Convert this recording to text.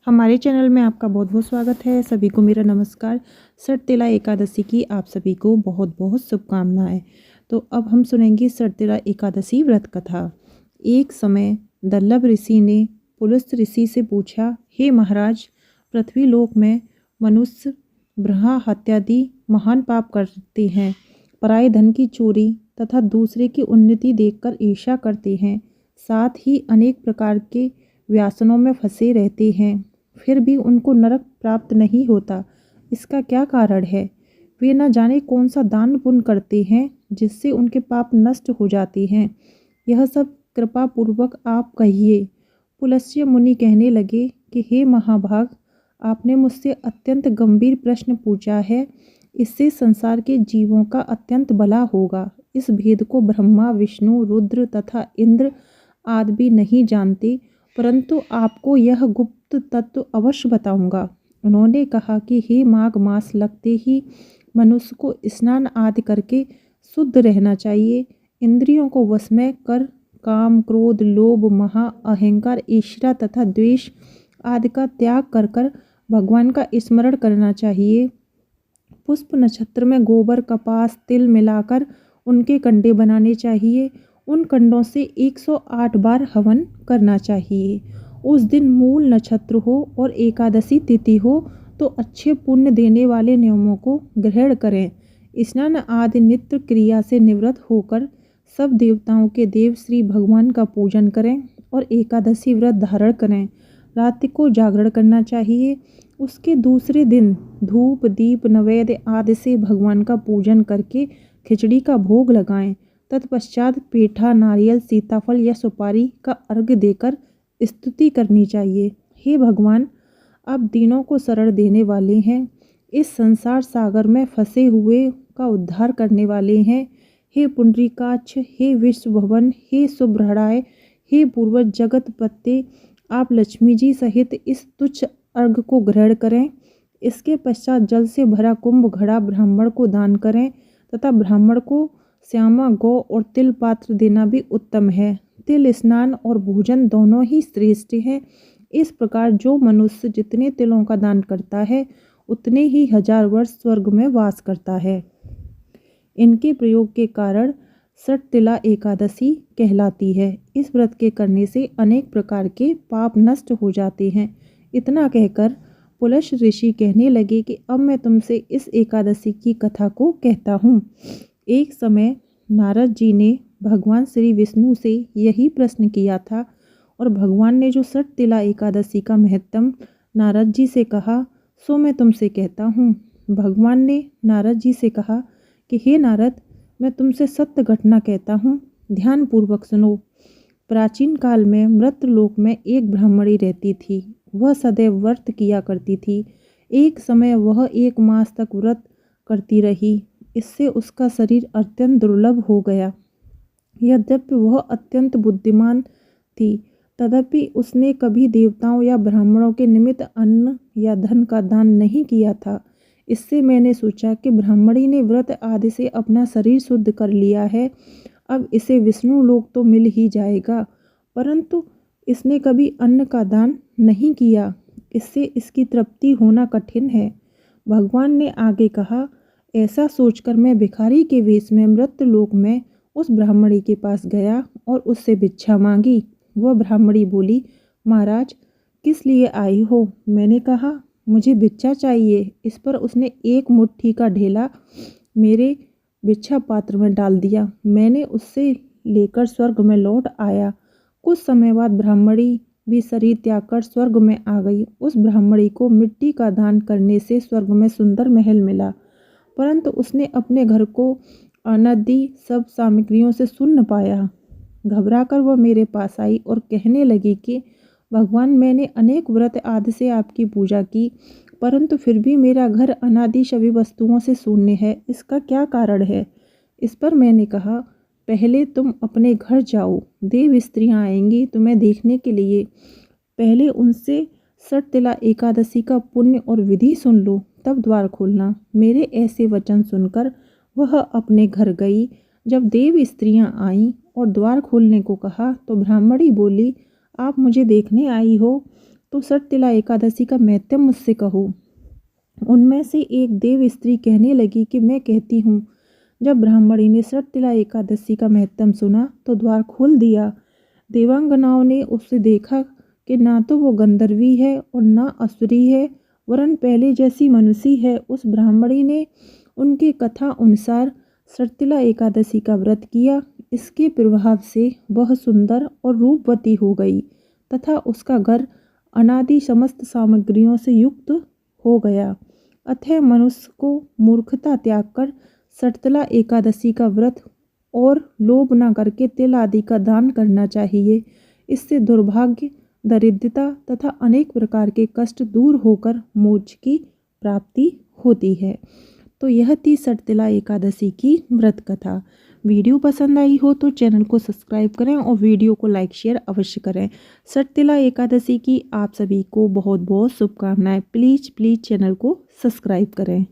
हमारे चैनल में आपका बहुत बहुत स्वागत है। सभी को मेरा नमस्कार। सटतिला एकादशी की आप सभी को बहुत बहुत शुभकामनाएं। तो अब हम सुनेंगे सटतिला एकादशी व्रत कथा। एक समय दल्लभ ऋषि ने पुलस्त ऋषि से पूछा, हे महाराज, पृथ्वी लोक में मनुष्य ब्रह्मा हत्यादि महान पाप करते हैं, पराये धन की चोरी तथा दूसरे की उन्नति देखकर ईर्ष्या करते हैं, साथ ही अनेक प्रकार के व्यसनों में फंसे रहते हैं, फिर भी उनको नरक प्राप्त नहीं होता। इसका क्या कारण है? वे न जाने कौन सा दान पुण्य करते हैं जिससे उनके पाप नष्ट हो जाते हैं। यह सब कृपा पूर्वक आप कहिए। पुलस्त्य मुनि कहने लगे कि हे महाभाग, आपने मुझसे अत्यंत गंभीर प्रश्न पूछा है। इससे संसार के जीवों का अत्यंत भला होगा। इस भेद को ब्रह्मा, विष्णु, रुद्र तथा इंद्र आदि भी नहीं जानते, परंतु आपको यह गुप्त तत्व अवश्य बताऊंगा। उन्होंने कहा कि हे माघ मास लगते ही मनुष्य को स्नान आदि करके शुद्ध रहना चाहिए। इंद्रियों को वश में कर काम, क्रोध, लोभ, महा अहंकार, ईर्ष्या तथा द्वेष आदि का त्याग कर कर भगवान का स्मरण करना चाहिए। पुष्प नक्षत्र में गोबर, कपास, तिल मिलाकर उनके कंडे बनाने चाहिए। उन कंडों से 108 बार हवन करना चाहिए। उस दिन मूल नक्षत्र हो और एकादशी तिथि हो तो अच्छे पुण्य देने वाले नियमों को ग्रहण करें। स्नान आदि नित्य क्रिया से निवृत्त होकर सब देवताओं के देव श्री भगवान का पूजन करें और एकादशी व्रत धारण करें। रात्रि को जागरण करना चाहिए। उसके दूसरे दिन धूप, दीप, नैवेद्य आदि से भगवान का पूजन करके खिचड़ी का भोग लगाएं। तत्पश्चात पेठा, नारियल, सीताफल या सुपारी का अर्घ्य देकर स्तुति करनी चाहिए। हे भगवान, आप दीनों को शरण देने वाले हैं, इस संसार सागर में फंसे हुए का उद्धार करने वाले हैं। हे पुंडरीकाक्ष, हे विश्व भवन, हे सुब्रहराय, हे पूर्वज जगतपते, आप लक्ष्मी जी सहित इस तुच्छ अर्घ्य को ग्रहण करें। इसके पश्चात जल से भरा कुंभ घड़ा ब्राह्मण को दान करें तथा ब्राह्मण को श्यामा गौ और तिल पात्र देना भी उत्तम है। तिल स्नान और भोजन दोनों ही श्रेष्ठ हैं। इस प्रकार जो मनुष्य जितने तिलों का दान करता है उतने ही 1000 वर्ष स्वर्ग में वास करता है। इनके प्रयोग के कारण सटतिला एकादशी कहलाती है। इस व्रत के करने से अनेक प्रकार के पाप नष्ट हो जाते हैं। इतना कहकर पुलस्त ऋषि कहने लगे कि अब मैं तुमसे इस एकादशी की कथा को कहता हूँ। एक समय नारद जी ने भगवान श्री विष्णु से यही प्रश्न किया था और भगवान ने जो सटतिला एकादशी का महत्व नारद जी से कहा सो मैं तुमसे कहता हूँ। भगवान ने नारद जी से कहा कि हे नारद, मैं तुमसे सत्य घटना कहता हूँ, ध्यान पूर्वक सुनो। प्राचीन काल में मृतलोक में एक ब्राह्मणी रहती थी। वह सदैव व्रत किया करती थी। एक समय वह 1 मास तक व्रत करती रही। इससे उसका शरीर अत्यंत दुर्बल हो गया। यद्यपि वह अत्यंत बुद्धिमान थी, तथापि उसने कभी देवताओं या ब्राह्मणों के निमित्त अन्न या धन का दान नहीं किया था। इससे मैंने सोचा कि ब्राह्मणी ने व्रत आदि से अपना शरीर शुद्ध कर लिया है, अब इसे विष्णु लोक तो मिल ही जाएगा, परंतु इसने कभी अन्न का दान नहीं किया, इससे इसकी तृप्ति होना कठिन है। भगवान ने आगे कहा, ऐसा सोचकर मैं भिखारी के वेश में मृतलोक में उस ब्राह्मणी के पास गया और उससे भिक्षा मांगी। वह ब्राह्मणी बोली, महाराज, किस लिए आई हो? मैंने कहा, मुझे भिक्षा चाहिए। इस पर उसने 1 मुट्ठी का ढेला मेरे भिक्षा पात्र में डाल दिया। मैंने उससे लेकर स्वर्ग में लौट आया। कुछ समय बाद ब्राह्मणी भी शरीर त्याग कर स्वर्ग में आ गई। उस ब्राह्मणी को मिट्टी का दान करने से स्वर्ग में सुंदर महल मिला, परंतु उसने अपने घर को अनादि सब सामग्रियों से शून्य पाया। घबराकर वह मेरे पास आई और कहने लगी कि भगवान, मैंने अनेक व्रत आदि से आपकी पूजा की, परंतु फिर भी मेरा घर अनादि सभी वस्तुओं से शून्य है। इसका क्या कारण है? इस पर मैंने कहा, पहले तुम अपने घर जाओ, देव स्त्रियां आएंगी तुम्हें देखने के लिए। पहले उनसे सटतिला एकादशी का पुण्य और विधि सुन लो, तब द्वार खोलना। मेरे ऐसे वचन सुनकर वह अपने घर गई। जब देव स्त्रियां आईं और द्वार खोलने को कहा तो ब्राह्मणी बोली, आप मुझे देखने आई हो तो सटतिला एकादशी का महत्व मुझसे कहो। उनमें से एक देव स्त्री कहने लगी कि मैं कहती हूँ। जब ब्राह्मणी ने सटतिला एकादशी का महत्व सुना तो द्वार खोल दिया। देवांगनाओं ने उससे देखा कि ना तो वो गंधर्वी है और ना असुरी है, वरन पहले जैसी मनुष्य है। उस ब्राह्मणी ने उनके कथा अनुसार सटतिला एकादशी का व्रत किया। इसके प्रभाव से वह सुंदर और रूपवती हो गई तथा उसका घर अनादि समस्त सामग्रियों से युक्त हो गया। अतः मनुष्य को मूर्खता त्याग कर सटतिला एकादशी का व्रत और लोभ न करके तिल आदि का दान करना चाहिए। इससे दुर्भाग्य, दरिद्रता तथा अनेक प्रकार के कष्ट दूर होकर मोक्ष की प्राप्ति होती है। तो यह थी सटतिला एकादशी की व्रत कथा। वीडियो पसंद आई हो तो चैनल को सब्सक्राइब करें और वीडियो को लाइक शेयर अवश्य करें। सटतिला एकादशी की आप सभी को बहुत बहुत शुभकामनाएं। प्लीज़ चैनल को सब्सक्राइब करें।